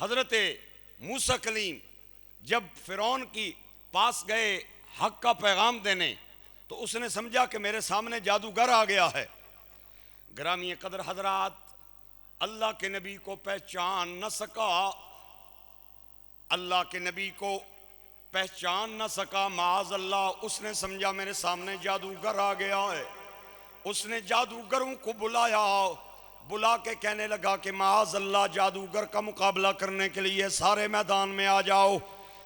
حضرت موسیٰ کلیم جب فرعون کی پاس گئے حق کا پیغام دینے تو اس نے سمجھا کہ میرے سامنے جادوگر آ گیا ہے۔ گرامی قدر حضرات، اللہ کے نبی کو پہچان نہ سکا، اللہ کے نبی کو پہچان نہ سکا، معاذ اللہ۔ اس نے سمجھا میرے سامنے جادوگر آ گیا ہے۔ اس نے جادوگروں کو بلا کے کہنے لگا کہ معاذ اللہ، جادوگر کا مقابلہ کرنے کے لیے سارے میدان میں آ جاؤ۔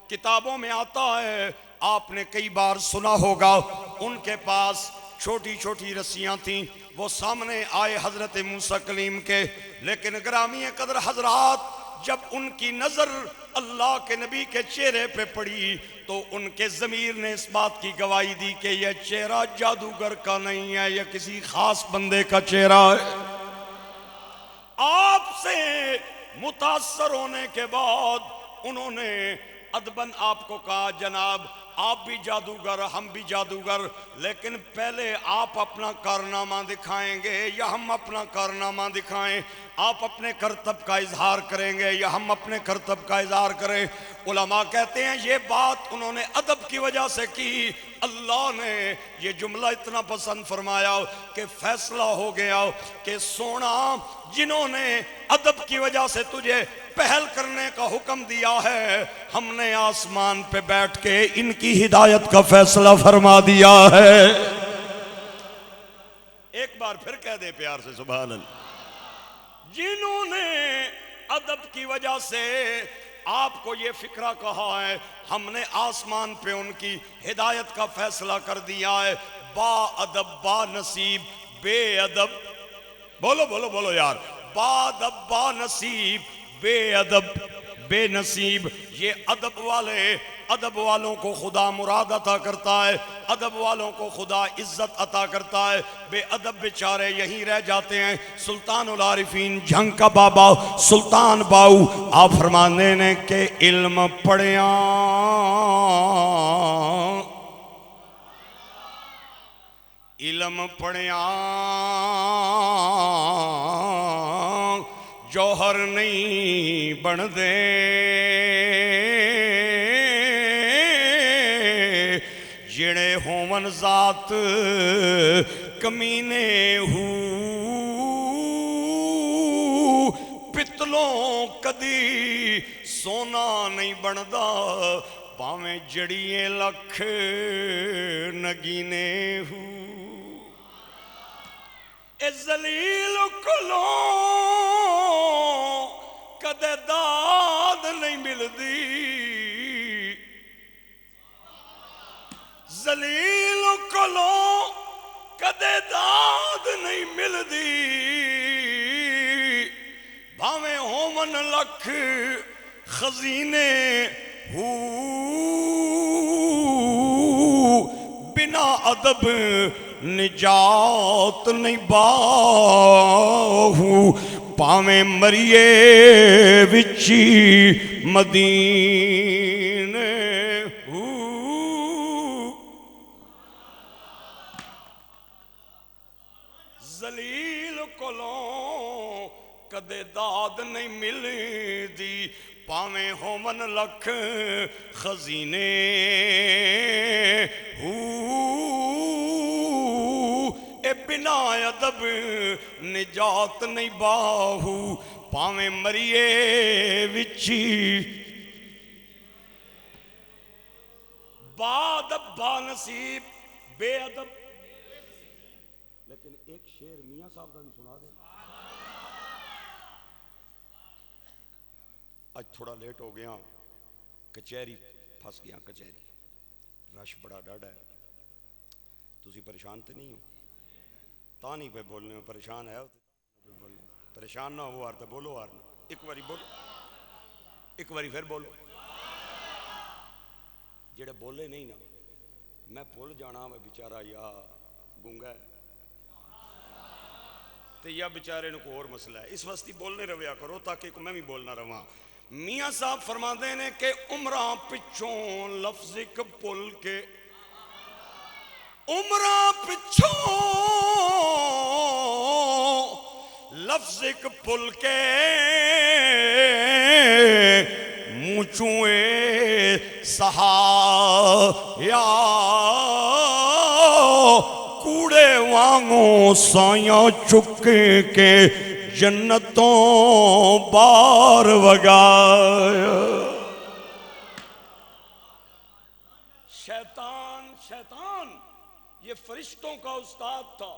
کتابوں میں آتا ہے، آپ نے کئی بار سنا ہوگا، ان کے پاس چھوٹی چھوٹی رسیاں تھیں، وہ سامنے آئے حضرت موسیٰ کلیم کے، لیکن گرامی قدر حضرات، جب ان کی نظر اللہ کے نبی کے چہرے پہ پڑی تو ان کے ضمیر نے اس بات کی گواہی دی کہ یہ چہرہ جادوگر کا نہیں ہے، یہ کسی خاص بندے کا چہرہ ہے۔ آپ سے متاثر ہونے کے بعد انہوں نے ادباً آپ کو کہا، جناب آپ بھی جادوگر، ہم بھی جادوگر، لیکن پہلے آپ اپنا کارنامہ دکھائیں گے یا ہم اپنا کارنامہ دکھائیں؟ آپ اپنے کرتب کا اظہار کریں گے یا ہم اپنے کرتب کا اظہار کریں؟ علماء کہتے ہیں یہ بات انہوں نے ادب کی وجہ سے کی، اللہ نے یہ جملہ اتنا پسند فرمایا کہ فیصلہ ہو گیا کہ سونا، جنہوں نے ادب کی وجہ سے تجھے پہل کرنے کا حکم دیا ہے، ہم نے آسمان پہ بیٹھ کے ان کی ہدایت کا فیصلہ فرما دیا ہے۔ ایک بار پھر کہہ دے پیار سے سبحان اللہ۔ جنہوں نے ادب کی وجہ سے آپ کو یہ فکرہ کہا ہے، ہم نے آسمان پہ ان کی ہدایت کا فیصلہ کر دیا ہے۔ با ادب با نصیب بے ادب، بولو بولو بولو یار، با ادب با نصیب بے ادب بے نصیب۔ یہ ادب والوں کو خدا مراد عطا کرتا ہے، ادب والوں کو خدا عزت عطا کرتا ہے۔ بے ادب بیچارے یہیں رہ جاتے ہیں۔ سلطان العارفین جھنگ کا بابا سلطان باؤ، آپ فرمانے نے کہ علم پڑھیاں جوہر نہیں بن دے، جڑے ہون ذات کمینے ہو، پتلوں کدی سونا نہیں بندا، باویں جڑیے لکھ نگینے ہو۔ اے ذلیل کلوں کدے داد نہیں ملدی، ذلیل کلوں کدے داد نہیں ملدی، بھاویں ہومن لکھ خزینے ہو، بنا ادب نجات نہیں باہو، پاویں مریے وچی مدینے ہو۔ ذلیل کولوں کدے داد نہیں ملدی، پاویں ہومن لکھ خزینے ہو، اے بنا ادب نجات نہیں باہو، پاویں مریے وچی۔ با ادب با نصیب بے ادب۔ لیکن ایک شعر میاں صاحب کا بھی سنا دے۔ آج تھوڑا لیٹ ہو گیا، کچہری پھنس گیا، کچہری رش بڑا ڈاڑا ہے۔ تسی پریشان تے نہیں ہو؟ تا نہیں پہ بولنے میں پریشان ہے، پریشان نہ ہو آرتا بولو آرنا، ایک باری بولو، ایک باری پھر بولو۔ جڑے بولے نہیں نا، میں بھول جانا میں بیچارہ یا گونگا ہے تے یا بیچارے نو کو اور مسئلہ ہے، اس واسطے بولنے رویا کرو تاکہ میں بھی بولنا رواں۔ میاں صاحب فرماندے نے کہ عمراں پچھوں لفظ ایک پل کے، عمراں پچھوں لفظ ایک پل کے منہ چوئے سہا یا کوڑے وانگوں سایاں چکے کے جنتوں بار وگایا. شیطان یہ فرشتوں کا استاد تھا.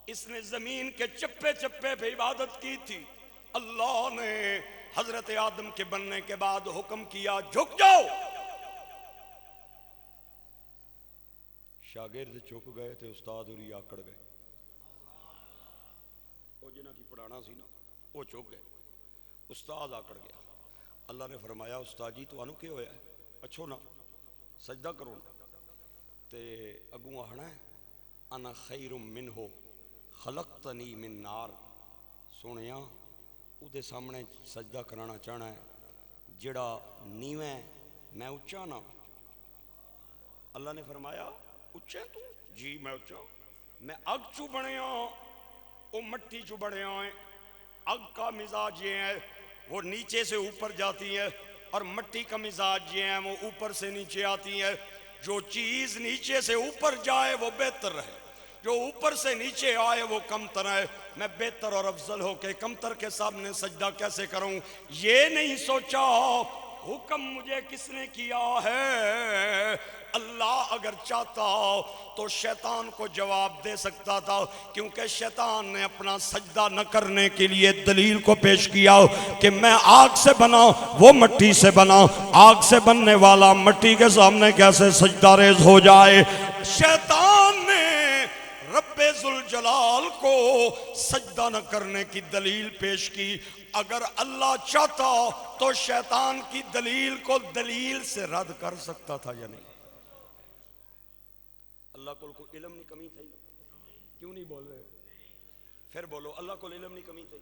اس نے زمین کے چپے چپے پہ عبادت کی تھی. اللہ نے حضرت آدم کے بننے کے بعد حکم کیا جھک جاؤ. شاگرد چک گئے تھے، استاد اور آکڑ گئے. وہ جنہ کی پڑھانا سی نا وہ چک گئے، استاد آکڑ گیا. اللہ نے فرمایا استاد جی تو آنو کیا ہویا ہے، اچھو نا سجدہ کرو نا. تے اگوں آنا ہے انا خیر منہ خلقتنی من نار. سنیا او دے سامنے سجدہ کرانا چاہنا ہے جڑا نیویں میں اچھا نا. اللہ نے فرمایا اچھے تو جی میں اچھا. میں اگ چو بڑھیا وہ مٹی چو بڑھیا ہیں. اگ کا مزاج یہ ہے وہ نیچے سے اوپر جاتی ہے، اور مٹی کا مزاج یہ ہے وہ اوپر سے نیچے آتی ہے. جو چیز نیچے سے اوپر جائے وہ بہتر ہے، جو اوپر سے نیچے آئے وہ کم تر ہے. میں بہتر اور افضل ہو کے کم تر کے سامنے سجدہ کیسے کروں؟ یہ نہیں سوچا حکم مجھے کس نے کیا ہے. اللہ اگر چاہتا تو شیطان کو جواب دے سکتا تھا، کیونکہ شیطان نے اپنا سجدہ نہ کرنے کے لیے دلیل کو پیش کیا کہ میں آگ سے بنا وہ مٹی سے بنا. آگ سے بننے والا مٹی کے سامنے کیسے سجدہ ریز ہو جائے؟ شیطان نے رب ذوالجلال کو سجدہ نہ کرنے کی دلیل پیش کی. اگر اللہ چاہتا تو شیطان کی دلیل کو دلیل سے رد کر سکتا تھا یا نہیں؟ اللہ کو علم نہیں کمی تھی؟ کیوں نہیں بول رہے؟ پھر بولو اللہ کو علم نہیں کمی تھی؟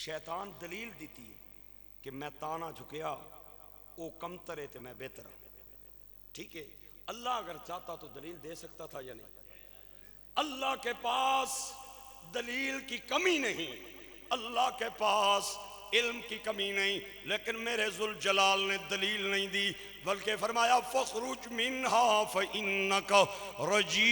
شیطان دلیل دیتی ہے کہ میں تانا جھکیا وہ کم ترے تھے میں بہتر ہوں. ٹھیک ہے، اللہ اگر چاہتا تو دلیل دے سکتا تھا یا نہیں؟ اللہ کے پاس دلیل کی کمی نہیں، اللہ کے پاس علم کی کمی نہیں، لیکن میرے ذوالجلال نے دلیل نہیں دی، بلکہ فرمایا فَخْرُجْ مِنْهَا فَإِنَّكَ رَجِيمٌ.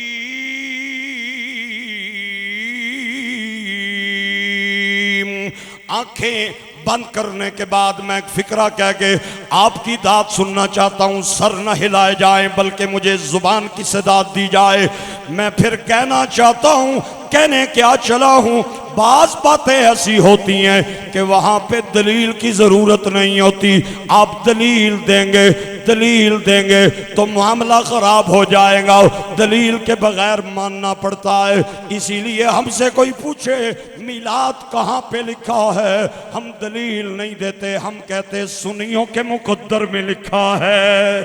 آنکھیں بند کرنے کے بعد میں ایک فکرہ کہہ کے آپ کی داد سننا چاہتا ہوں. سر نہ ہلائے جائیں بلکہ مجھے زبان کی صداد دی جائے. میں پھر کہنا چاہتا ہوں، کہنے کیا چلا ہوں. بعض باتیں ایسی ہوتی ہیں کہ وہاں پہ دلیل کی ضرورت نہیں ہوتی. آپ دلیل دیں گے تو معاملہ خراب ہو جائے گا. دلیل کے بغیر ماننا پڑتا ہے. اسی لیے ہم سے کوئی پوچھے میلاد کہاں پہ لکھا ہے، ہم دلیل نہیں دیتے، ہم کہتے سنیوں کے مقدر میں لکھا ہے.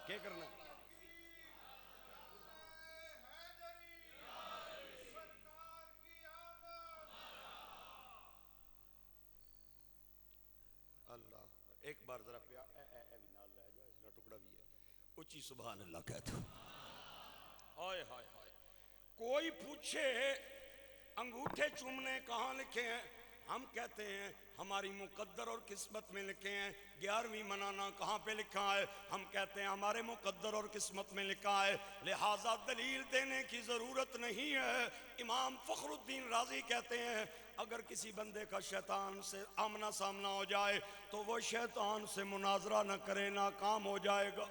کیا کرنا؟ اللہ ایک بار ذرا پیا اے بھی نال لے جا، اس کا ٹکڑا بھی ہے. اچھی سبحان اللہ کہتے ہو. ہائے ہائے ہائے. کوئی پوچھے انگوٹھے چومنے کہاں لکھے ہیں، ہم کہتے ہیں ہماری مقدر اور قسمت میں لکھے ہیں. 11ویں منانا کہاں پہ لکھا ہے، ہم کہتے ہیں ہمارے مقدر اور قسمت میں لکھا ہے. لہٰذا دلیل دینے کی ضرورت نہیں ہے. امام فخر الدین رازی کہتے ہیں اگر کسی بندے کا شیطان سے آمنا سامنا ہو جائے تو وہ شیطان سے مناظرہ نہ کرے، ناکام ہو جائے گا.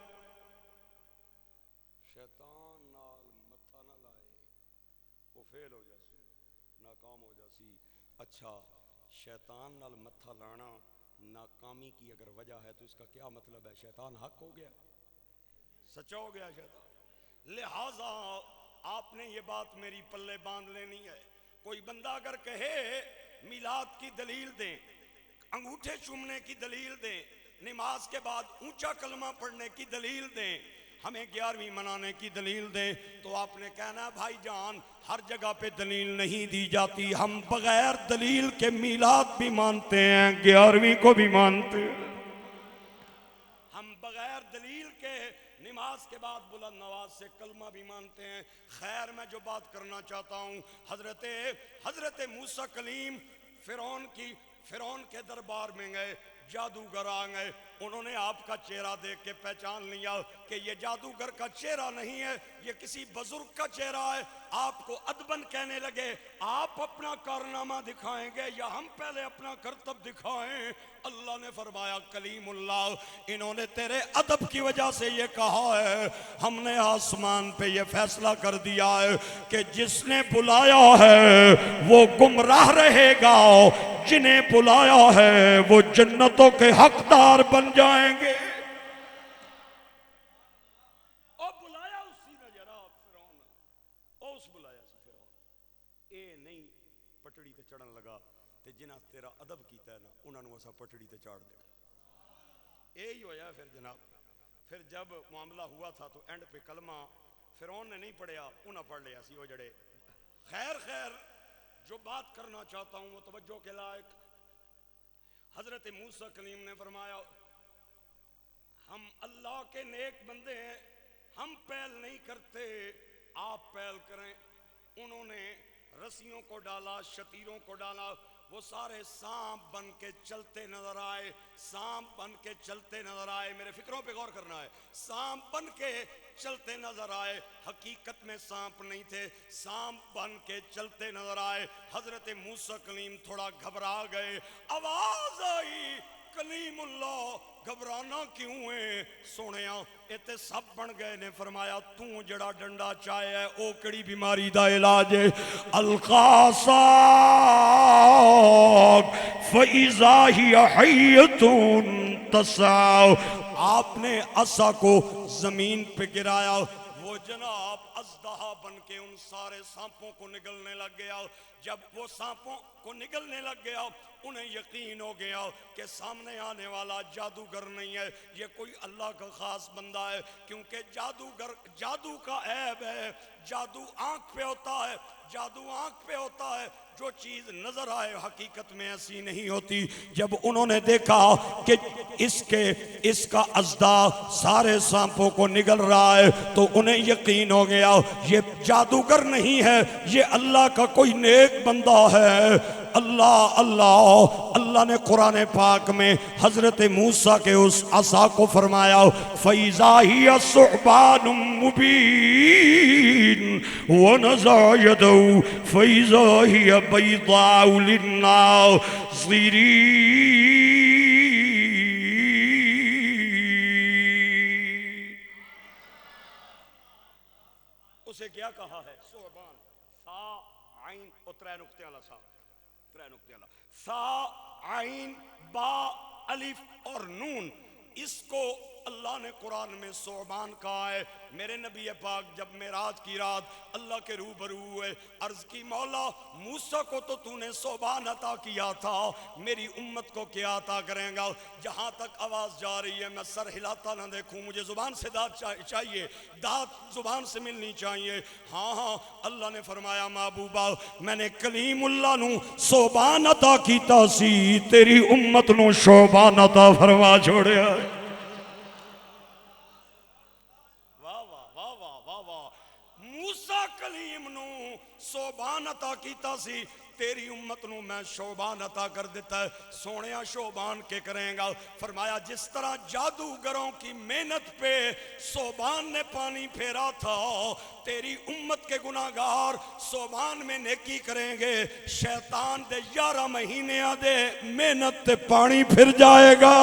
شیطان نال متھا نہ لائے، وہ فیل ہو جاسی، ناکام ہو جاسی. اچھا، شیطان نال متھا لانا ناکامی کی اگر وجہ ہے تو اس کا کیا مطلب ہے؟ شیطان حق ہو گیا، سچا ہو گیا شیطان. لہٰذا آپ نے یہ بات میری پلے باندھ لینی ہے. کوئی بندہ اگر کہے میلاد کی دلیل دیں، انگوٹھے چومنے کی دلیل دیں، نماز کے بعد اونچا کلمہ پڑھنے کی دلیل دیں، ہمیں 11ویں منانے کی دلیل دیں، تو آپ نے کہنا بھائی جان ہر جگہ پہ دلیل نہیں دی جاتی. ہم بغیر دلیل کے میلاد بھی مانتے ہیں، 11ویں کو بھی مانتے ہیں. ہم بغیر دلیل کے نماز کے بعد بلند آواز سے کلمہ بھی مانتے ہیں. خیر میں جو بات کرنا چاہتا ہوں، حضرت موسیٰ کلیم فرعون کے دربار میں گئے، جادوگر آ گئے، انہوں نے آپ کا چہرہ دیکھ کے پہچان لیا کہ یہ جادوگر کا چہرہ نہیں ہے، یہ کسی بزرگ کا چہرہ ہے. آپ کو ادبن کہنے لگے آپ اپنا کارنامہ دکھائیں گے یا ہم پہلے اپنا کرتب دکھائیں؟ اللہ نے فرمایا کلیم اللہ، انہوں نے تیرے ادب کی وجہ سے یہ کہا ہے، ہم نے آسمان پہ یہ فیصلہ کر دیا ہے کہ جس نے بلایا ہے وہ گمراہ رہے گا، جنہیں بلایا ہے وہ جنتوں کے حقدار بن جائیں گے. اور بلایا اسی نے جناب فرعون، اور اس بلایا سی فرعون، اے نہیں پٹڑی تے چڑھن لگا تے جنہ تیرا ادب کیتا ہے نا انہاں نوں اسا پٹڑی تے چاڑ دے. اے ہی ہویا پھر جناب. پھر جب معاملہ ہوا تھا تو اینڈ پہ کلمہ فرعون نے نہیں پڑھیا، انہاں پڑھ لیا سی وہ جڑے. خیر جو بات کرنا چاہتا ہوں وہ توجہ کے لائق. حضرت موسیٰ کلیم نے فرمایا ہم اللہ کے نیک بندے ہیں، ہم پہل نہیں کرتے، آپ پہل کریں. انہوں نے رسیوں کو ڈالا، شتیروں کو ڈالا، وہ سارے سانپ بن کے چلتے نظر آئے، سانپ بن کے چلتے نظر آئے. میرے فکروں پہ غور کرنا ہے. سانپ بن کے چلتے نظر آئے، حقیقت میں سانپ نہیں تھے، سانپ بن کے چلتے نظر آئے. حضرت موسیٰ کلیم تھوڑا گھبرا گئے. آواز آئی کلیم اللہ گھبرانا کیوں ہے؟ سونیا اتے سب بن گئے نے فرمایا تو جڑا ڈنڈا چاہے ہے او کڑی بیماری دا علاج ہے. القاساک فَإِذَا هِيَ حَيَّةٌ تَسْعَىٰ. آپ نے عصا کو زمین پہ گرایا، وہ جناب اژدہا بن کے ان سارے سانپوں کو نگلنے لگ گیا. جب وہ سانپوں کو نگلنے لگ گیا انہیں یقین ہو گیا کہ سامنے آنے والا جادوگر نہیں ہے، یہ کوئی اللہ کا خاص بندہ ہے. کیونکہ جادو کا عیب ہے، جادو آنکھ پہ ہوتا ہے، جادو آنکھ پہ ہوتا ہے، جو چیز نظر آئے حقیقت میں ایسی نہیں ہوتی. جب انہوں نے دیکھا کہ اس کا اژدہا سارے سانپوں کو نگل رہا ہے تو انہیں یقین ہو گیا یہ جادوگر نہیں ہے، یہ اللہ کا کوئی نیک بندہ ہے. اللہ نے قرآن پاک میں حضرت موسیٰ کے اس عصا کو فرمایا فَإِذَا هِيَ ثُعْبَانٌ مُبِينٌ وَنَزَعَ يَدَهُ فَإِذَا هِيَ بَيْضَاءُ لِلنَّاظِرِينَ. اسے کیا کہا ہے؟ ثعبان، سا عین اور ترے نقطے والا سا، سا عین با الف اور نون. اس کو اللہ نے قرآن میں ثعبان کہا ہے. میرے نبی پاک جب معراج کی رات اللہ کے روبرو ہوئے، عرض کی مولا موسیٰ کو تو نے ثعبان عطا کیا تھا، میری امت کو کیا عطا کریں گا؟ جہاں تک آواز جا رہی ہے میں سر ہلاتا نہ دیکھوں، مجھے زبان سے داد چاہیے، داد زبان سے ملنی چاہیے. ہاں اللہ نے فرمایا محبوبہ میں نے کلیم اللہ نو ثعبان عطا کیتا سی، تیری امت نو شعبان عطا فرما چھوڑیا. موسیٰ کلیم نو ثعبان عطا کیتا سی، تیری امت نو میں شعبان عطا کر دیتا ہے. سونیا شعبان کے کریں گا؟ فرمایا جس طرح جادوگروں کی محنت پہ ثعبان نے پانی پھیرا تھا، تیری امت کے گناہگار ثعبان میں نیکی کریں گے، شیطان دے 11 مہینے دے محنت تے پانی پھر جائے گا.